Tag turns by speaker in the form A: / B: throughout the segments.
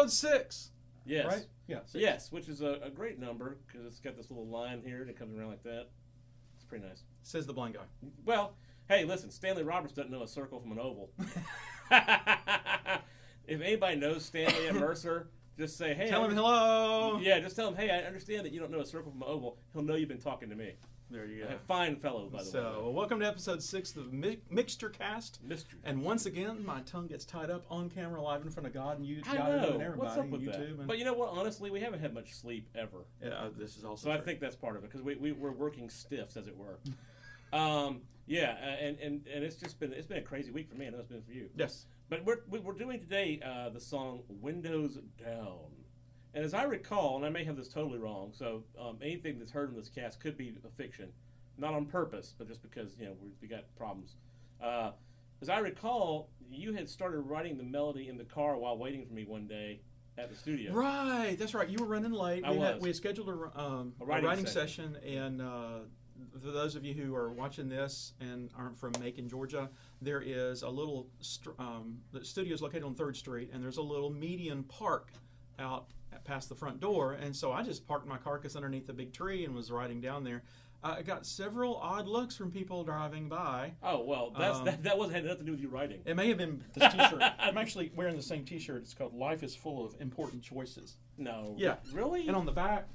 A: episode 6.
B: Yes.
A: Right? Yeah. 6.
B: Yes, which is a great number because it's got this little line here and it comes around like that. It's pretty nice.
A: Says the blind guy.
B: Well, hey, listen, Stanley Roberts doesn't know a circle from an oval. If anybody knows Stanley at Mercer, just say, hey.
A: Tell him hello.
B: Yeah, just tell him, hey, I understand that you don't know a circle from an oval. He'll know you've been talking to me.
A: There you go.
B: A fine fellow, by the way.
A: So, welcome to episode 6 of MIXTURecast. And once again, my tongue gets tied up on camera live in front of God and you,
B: I
A: God
B: know.
A: and everybody.
B: What's up with
A: YouTube
B: that?
A: And
B: But you know what? Honestly, we haven't had much sleep ever.
A: yeah, this is also
B: So
A: true.
B: I think that's part of it because we're working stiffs, as it were. Yeah, and it's been a crazy week for me. I know it's been for you.
A: Yes.
B: But we're doing today the song "Windows Down," and as I recall, and I may have this totally wrong, so anything that's heard in this cast could be a fiction, not on purpose, but just because we got problems. As I recall, you had started writing the melody in the car while waiting for me one day at the studio.
A: Right, that's right. You were running late. We had scheduled a writing session, and for those of you who are watching this and aren't from Macon, Georgia, there is a little the studio is located on 3rd Street, and there's a little median park out past the front door, and so I just parked my carcass underneath the big tree and was writing down there. I got several odd looks from people driving by.
B: Oh well, that had nothing to do with you writing.
A: It may have been this T-shirt. I'm actually wearing the same T-shirt. It's called "Life is Full of Important Choices."
B: No.
A: Yeah.
B: Really?
A: And on the back,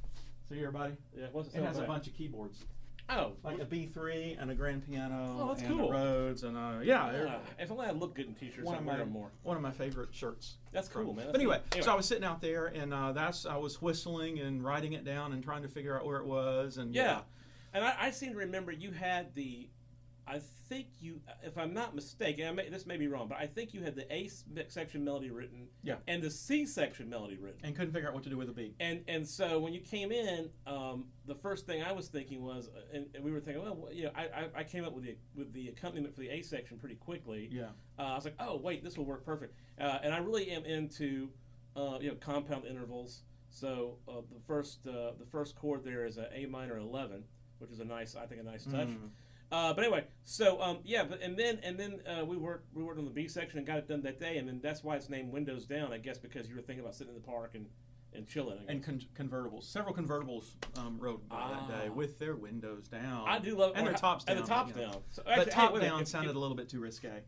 A: see everybody.
B: Yeah. What's
A: it has a bunch of keyboards.
B: Oh,
A: like a B3 and a grand piano.
B: Oh, that's
A: and
B: cool.
A: A Rhodes and
B: if only I look good in T-shirts, I'd wear them more.
A: One of my favorite shirts.
B: That's cool, man.
A: But anyway, so I was sitting out there and I was whistling and writing it down and trying to figure out where it was and
B: yeah. And I seem to remember you had I think you, if I'm not mistaken, this may be wrong, but I think you had the A section melody written, and the C section melody written,
A: and couldn't figure out what to do with the B.
B: And so when you came in, the first thing I was thinking was, and we were thinking, well, I came up with the accompaniment for the A section pretty quickly.
A: Yeah.
B: I was like, oh wait, this will work perfect. And I really am into compound intervals. So the first chord there is a A minor 11, which is a nice touch. But anyway, so and then we worked on the B section and got it done that day, and then that's why it's named Windows Down, I guess, because you were thinking about sitting in the park and chilling.
A: And convertibles, several convertibles rode by that day with their windows down.
B: I do love
A: and their tops down.
B: And the tops down. So
A: actually, but top down sounded a little bit too risque.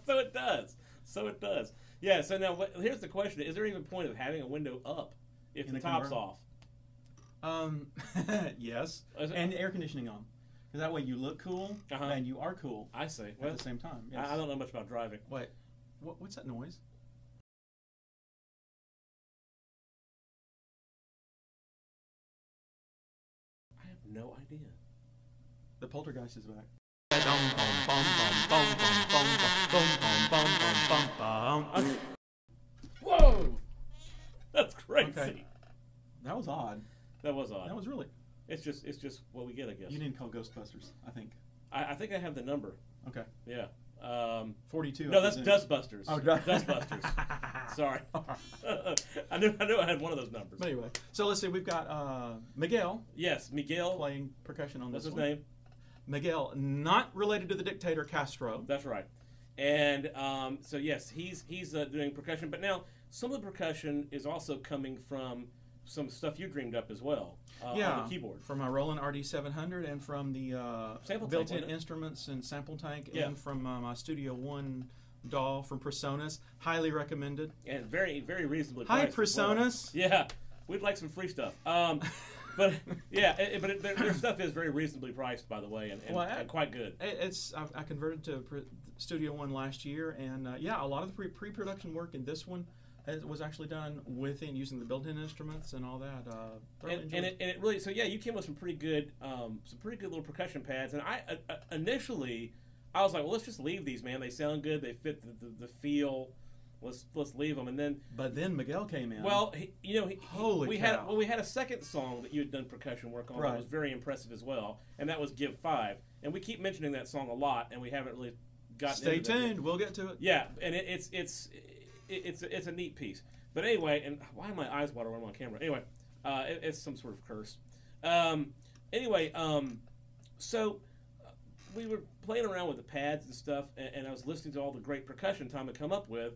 B: So it does. Yeah. So now here's the question: is there even a point of having a window up if the top's off?
A: Yes, and air conditioning on, because that way you look cool and you are cool.
B: I see.
A: At the same time. Yes.
B: I don't know much about driving.
A: Wait, what's that noise?
B: I have no idea.
A: The poltergeist is back.
B: Whoa, that's crazy.
A: Okay. That was odd.
B: That was odd.
A: That was really.
B: It's just what we get, I guess.
A: You didn't call Ghostbusters, I think.
B: I think I have the number.
A: Okay.
B: Yeah.
A: 42.
B: No, that's Dustbusters.
A: Oh,
B: Dustbusters. Sorry. I knew I had one of those numbers.
A: But anyway, so let's see. We've got Miguel.
B: Yes, Miguel
A: playing percussion on this.
B: What's his name?
A: Miguel, not related to the dictator Castro.
B: That's right. And so yes, he's doing percussion. But now some of the percussion is also coming from some stuff you dreamed up as well. On the keyboard. From my Roland RD700 and from the built-in instruments and sample tank, and from my Studio One DAW from Presonus. Highly recommended. And very, very reasonably priced. Hi, Presonus. Well. Yeah, we'd like some free stuff. But yeah, their stuff is very reasonably priced, by the way, and quite good. I converted to Studio One last year, and a lot of the pre-production work in this one was actually done using the built-in instruments and all that. It really, so yeah, you came with some pretty good little percussion pads, and I initially I was like, well, let's just leave these, man. They sound good. They fit the feel. Let's leave them, and then. But then Miguel came in. Well, we had a second song that you had done percussion work on that was very impressive as well, and that was "Give 5." And we keep mentioning that song a lot, and we haven't really gotten. Stay tuned. We'll get to it. Yeah, and it's a neat piece. But anyway, and why are my eyes watering when I'm on camera? Anyway, it's some sort of curse. So we were playing around with the pads and stuff, and I was listening to all the great percussion Tom had come up with.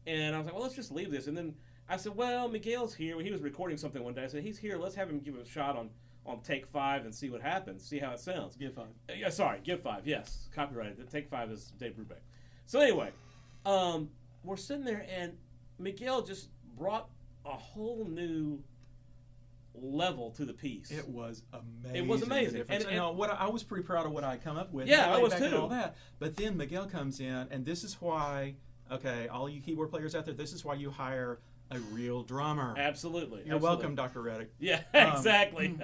B: And I was like, well, let's just leave this. And then I said, well, Miguel's here. He was recording something one day. I said, he's here. Let's have him give it a shot on take 5 and see what happens. See how it sounds.
A: Give 5.
B: Yeah, sorry, give 5. Yes, copyrighted. Take 5 is Dave Brubeck. So anyway, we're sitting there, and Miguel just brought a whole new level to the piece.
A: It was amazing.
B: It was amazing.
A: And I was pretty proud of what I come up with.
B: Yeah, I was too.
A: And all that. But then Miguel comes in, and this is why, okay, all you keyboard players out there, this is why you hire a real drummer.
B: Absolutely.
A: You're welcome, Dr. Reddick.
B: Yeah, exactly.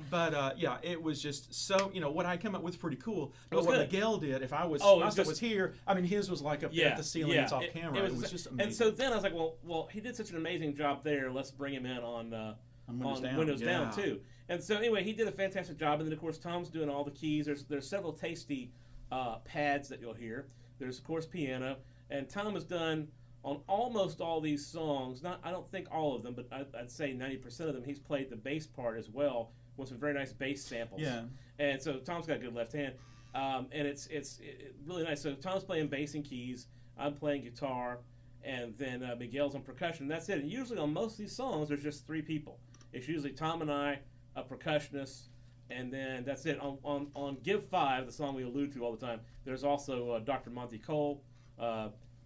A: But yeah, it was just so, what I came up with was pretty cool. But what
B: good.
A: Miguel did, if I was, was here, I mean, his was like up there at the ceiling, it's off camera. It was just amazing.
B: And so then I was like, well, he did such an amazing job there. Let's bring him in on Windows Down too. And so anyway, he did a fantastic job. And then of course Tom's doing all the keys. There's several tasty pads that you'll hear. There's of course piano, and Tom has done on almost all these songs. I don't think all of them, but I'd say 90% of them. He's played the bass part as well with some very nice bass samples.
A: Yeah.
B: And so Tom's got a good left hand, and it's really nice. So Tom's playing bass and keys. I'm playing guitar. And then Miguel's on percussion. That's it. And usually on most of these songs, there's just 3 people. It's usually Tom and I, a percussionist, and then that's it. On Give 5, the song we allude to all the time, there's also Dr. Monty Cole,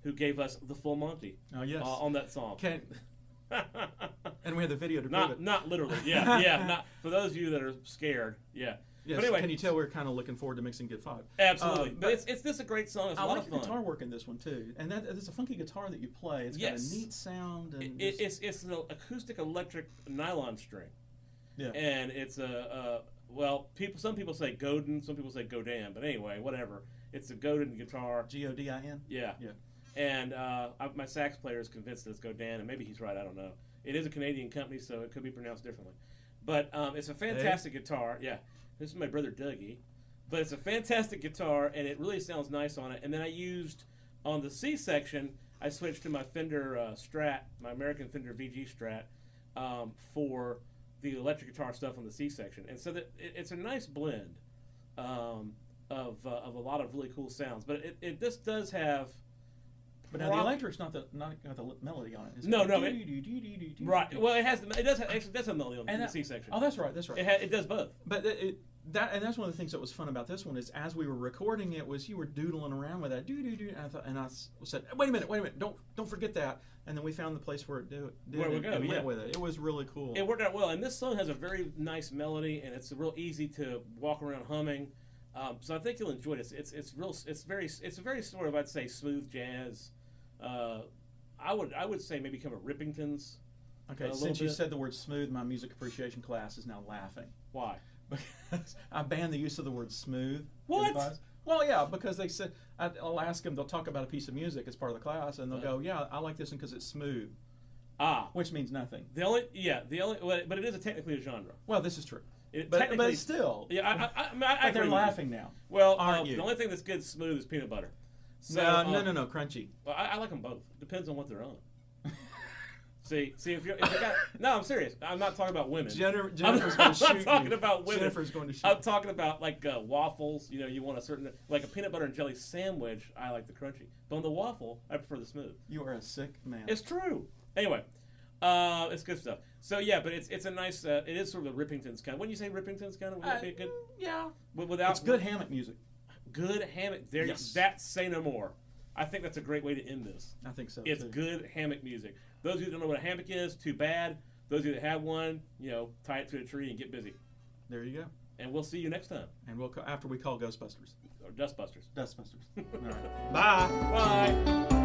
B: who gave us the full Monty.
A: Oh, yes.
B: On that song.
A: And we have the video to prove it.
B: Not literally. Yeah. Not for those of you that are scared. Yeah.
A: Yes,
B: but anyway,
A: can you tell we're kind of looking forward to mixing Give 5?
B: Absolutely. But it's this a great song. It's a lot of fun.
A: I like the guitar work in this one too, and there's a funky guitar that you play. It's got a neat sound. And
B: it's an acoustic electric nylon string.
A: Yeah.
B: And it's some people say Godin, some people say Godin, but anyway, whatever. It's a Godin guitar.
A: Godin.
B: Yeah. And my sax player is convinced that it's Godin, and maybe he's right. I don't know. It is a Canadian company, so it could be pronounced differently. But it's a fantastic guitar. Yeah. This is my brother Dougie. But it's a fantastic guitar, and it really sounds nice on it. And then I used, on the C section, I switched to my Fender Strat, my American Fender VG Strat, for the electric guitar stuff on the C section. And so it's a nice blend of a lot of really cool sounds. But this does have...
A: But now the electric's not got the melody on it.
B: No. Right. Well, it does have a melody on the C section.
A: Oh, that's right.
B: It does both.
A: But that's one of the things that was fun about this one is as we were recording it was you were doodling around with that and I said, wait a minute, don't forget that. And then we found the place where it did and went with it. It was really cool.
B: It worked out well. And this song has a very nice melody, and it's real easy to walk around humming. So I think you'll enjoy it. It's a very sort of, I'd say, smooth jazz. I would say maybe kind of Rippingtons.
A: Okay, since you said the word smooth, my music appreciation class is now laughing.
B: Why?
A: Because I banned the use of the word smooth.
B: What?
A: Well, yeah, because they said I'll ask them. They'll talk about a piece of music as part of the class, and they'll go, "Yeah, I like this one because it's smooth." Which means nothing.
B: But it is technically a genre.
A: Well, this is true. But still,
B: yeah,
A: but they're laughing now.
B: Well, the only thing that's good smooth is peanut butter.
A: So, no, crunchy.
B: Well, I like them both. Depends on what they're on. See, if you got, no, I'm serious. I'm not talking about women.
A: Jennifer's going to shoot. I'm not
B: talking about women.
A: Jennifer's going to shoot.
B: I'm talking about like waffles. You want a certain, like a peanut butter and jelly sandwich. I like the crunchy, but on the waffle, I prefer the smooth.
A: You are a sick man.
B: It's true. Anyway, it's good stuff. So yeah, but it's a nice. It is sort of a Rippingtons kind. When you say Rippingtons kind of, would that be a good?
A: Yeah.
B: Without
A: it's good hammock music.
B: Good hammock. There. Yes. That's say no more. I think that's a great way to end this.
A: I think so.
B: It's
A: too.
B: Good hammock music. Those of you that don't know what a hammock is, too bad. Those of you that have one, tie it to a tree and get busy.
A: There you go.
B: And we'll see you next time.
A: And we'll after we call Ghostbusters
B: or Dustbusters.
A: Dustbusters.
B: All right.
A: Bye.
B: Bye.